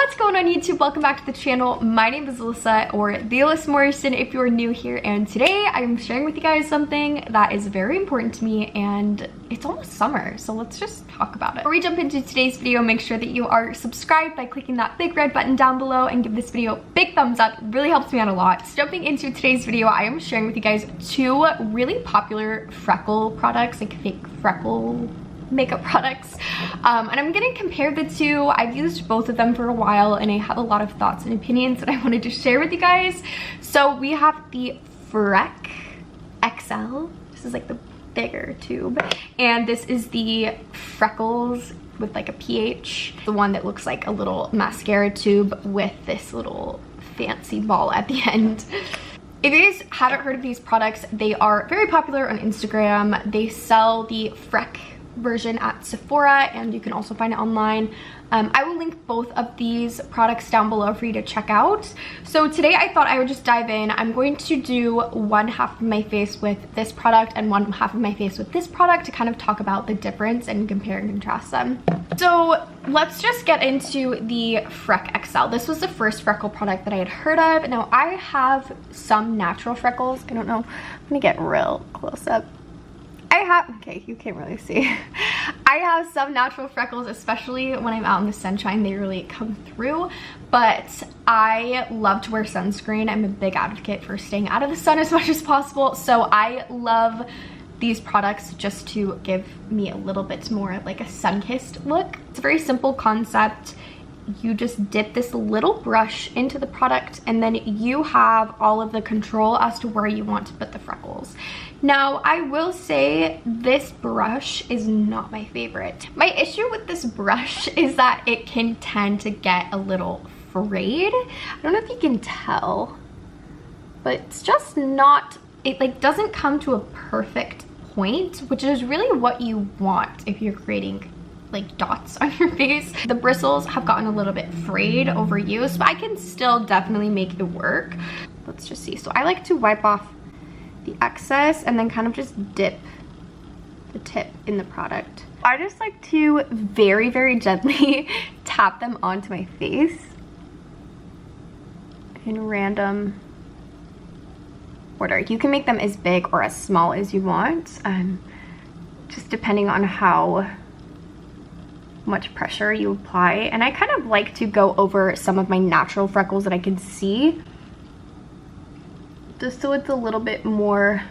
What's going on YouTube? Welcome back to the channel. My name is Alyssa, or thealyssamorrison if you're new here, and today I'm sharing with you guys something that is very important to me, and it's almost summer, so let's just talk about it. Before we jump into today's video, make sure that you are subscribed by clicking that big red button down below and give this video a big thumbs up. It really helps me out a lot. So jumping into today's video, I am sharing with you guys two really popular freckle products, like fake freckle makeup products, and I'm gonna compare the two. I've used both of them for a while and I have a lot of thoughts and opinions that I wanted to share with you guys. So we have the Freck XL. This is like the bigger tube, and this is the Freckles with like a PH, the one that looks like a little mascara tube with this little fancy ball at the end. If you guys haven't heard of these products, they are very popular on Instagram. They sell the Freck version at Sephora, and you can also find it online. I will link both of these products down below for you to check out. So today I thought I would just dive in. I'm going to do one half of my face with this product and one half of my face with this product to kind of talk about the difference and compare and contrast them. So let's just get into the Freck XL. This was the first freckle product that I had heard of. Now I have some natural freckles. I don't know, I'm gonna get real close up. Okay, you can't really see. I have some natural freckles, especially when I'm out in the sunshine, they really come through, but I love to wear sunscreen. I'm a big advocate for staying out of the sun as much as possible, so I love these products just to give me a little bit more like a sun-kissed look. It's a very simple concept. You just dip this little brush into the product and then you have all of the control as to where you want to put the freckles. Now, I will say this brush is not my favorite. My issue with this brush is that it can tend to get a little frayed. I don't know if you can tell, but it's just not, it like doesn't come to a perfect point, which is really what you want if you're creating like dots on your face. The bristles have gotten a little bit frayed over use, but I can still definitely make it work. Let's just see. So I like to wipe off the excess and then kind of just dip the tip in the product. I just like to very, very gently tap them onto my face in random order. You can make them as big or as small as you want, just depending on how much pressure you apply. And I kind of like to go over some of my natural freckles that I can see, just so it's a little bit more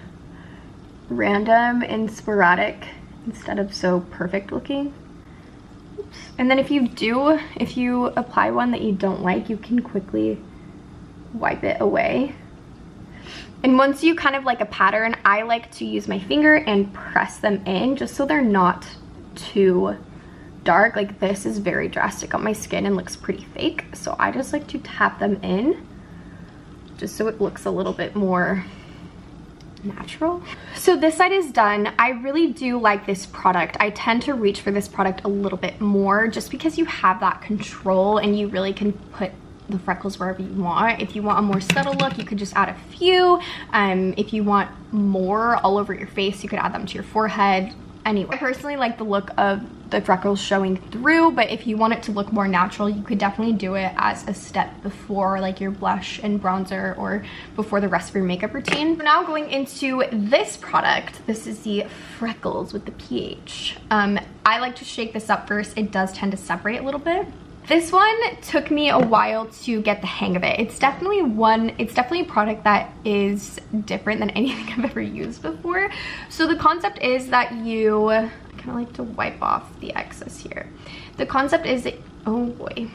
random and sporadic instead of so perfect looking. Oops. And then if you apply one that you don't like, you can quickly wipe it away. And once you kind of like a pattern, I like to use my finger and press them in just so they're not too dark. Like this is very drastic on my skin and looks pretty fake, so I just like to tap them in just so it looks a little bit more natural. So this side is done. I really do like this product. I tend to reach for this product a little bit more just because you have that control and you really can put the freckles wherever you want. If you want a more subtle look, you could just add a few. If you want more all over your face, you could add them to your forehead. Anyway, I personally like the look of the freckles showing through, but if you want it to look more natural, you could definitely do it as a step before like your blush and bronzer or before the rest of your makeup routine. So now going into this product, this is the Freckles with the PH. I like to shake this up first. It does tend to separate a little bit. This one took me a while to get the hang of it. It's definitely a product that is different than anything I've ever used before. So the concept is that you kind of like to wipe off the excess here. The concept is that, oh boy,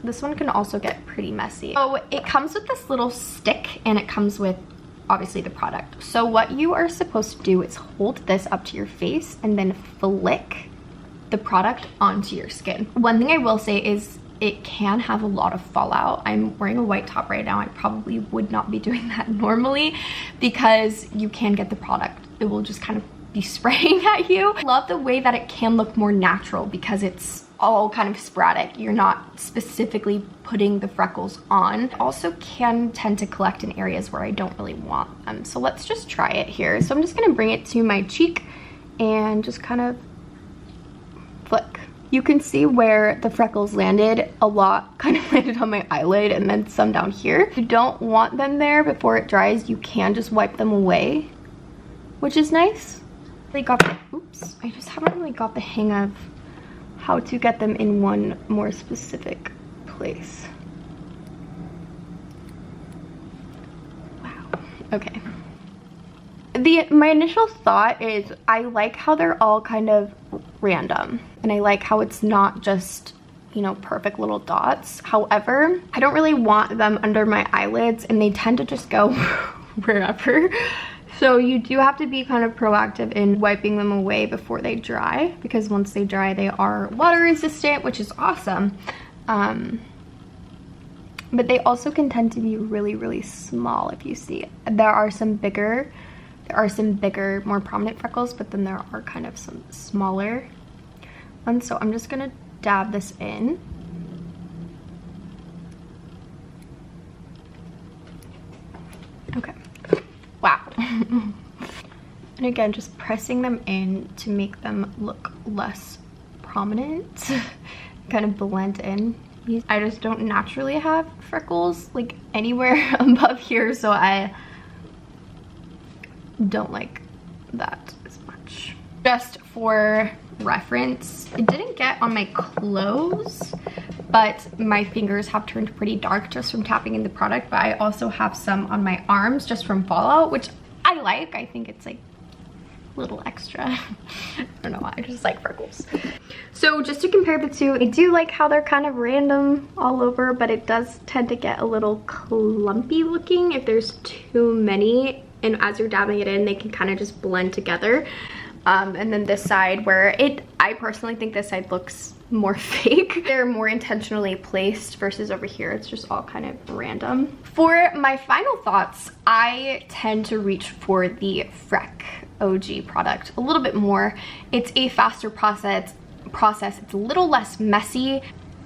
this one can also get pretty messy. So it comes with this little stick and it comes with obviously the product. So what you are supposed to do is hold this up to your face and then flick the product onto your skin. One thing I will say is it can have a lot of fallout. I'm wearing a white top right now. I probably would not be doing that normally because you can get the product. It will just kind of be spraying at you. I love the way that it can look more natural because it's all kind of sporadic. You're not specifically putting the freckles on. It also can tend to collect in areas where I don't really want them. So let's just try it here. So I'm just gonna bring it to my cheek and just kind of flick You can see where the freckles landed. A lot kind of landed on my eyelid and then some down here. If you don't want them there before it dries, you can just wipe them away, which is nice. I just haven't really got the hang of how to get them in one more specific place. Wow, okay. My initial thought is I like how they're all kind of random, and I like how it's not just, you know, perfect little dots. However, I don't really want them under my eyelids, and they tend to just go wherever. So you do have to be kind of proactive in wiping them away before they dry, because once they dry, they are water resistant, which is awesome. But they also can tend to be really, really small. If you see, there are some bigger, more prominent freckles, but then there are kind of some smaller ones. So I'm just gonna dab this in. Okay. Wow. And again, just pressing them in to make them look less prominent, kind of blend in. I just don't naturally have freckles like anywhere above here, so I don't like that as much. Just for reference, it didn't get on my clothes, but my fingers have turned pretty dark just from tapping in the product. But I also have some on my arms just from fallout, which I like. I think it's like a little extra. I don't know why, I just like freckles. So just to compare the two, I do like how they're kind of random all over, but it does tend to get a little clumpy looking if there's too many, and as you're dabbing it in, they can kind of just blend together. And then this side where I personally think this side looks more fake. They're more intentionally placed versus over here, it's just all kind of random. For my final thoughts, I tend to reach for the Freck OG product a little bit more. It's a faster process, it's a little less messy,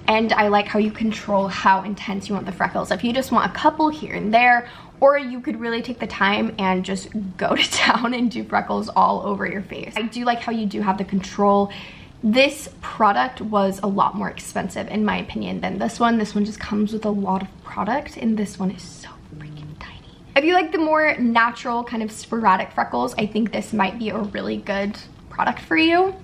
and I like how you control how intense you want the freckles. If you just want a couple here and there, or you could really take the time and just go to town and do freckles all over your face. I do like how you do have the control. This product was a lot more expensive in my opinion than this one. This one just comes with a lot of product, and this one is so freaking tiny. If you like the more natural kind of sporadic freckles, I think this might be a really good product for you.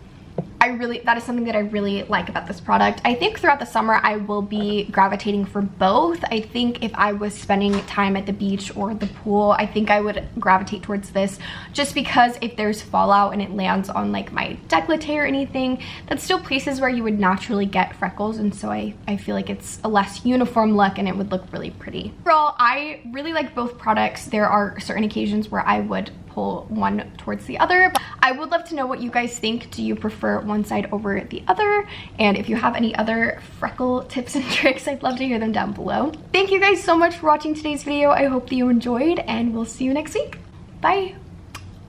That is something that I really like about this product. I think throughout the summer I will be gravitating for both. I think if I was spending time at the beach or the pool, I think I would gravitate towards this, just because if there's fallout and it lands on like my décolleté or anything, that's still places where you would naturally get freckles, and so I feel like it's a less uniform look and it would look really pretty. Overall, I really like both products. There are certain occasions where I would pull one towards the other. But I would love to know what you guys think. Do you prefer one side over the other? And if you have any other freckle tips and tricks, I'd love to hear them down below. Thank you guys so much for watching today's video. I hope that you enjoyed, and we'll see you next week. Bye.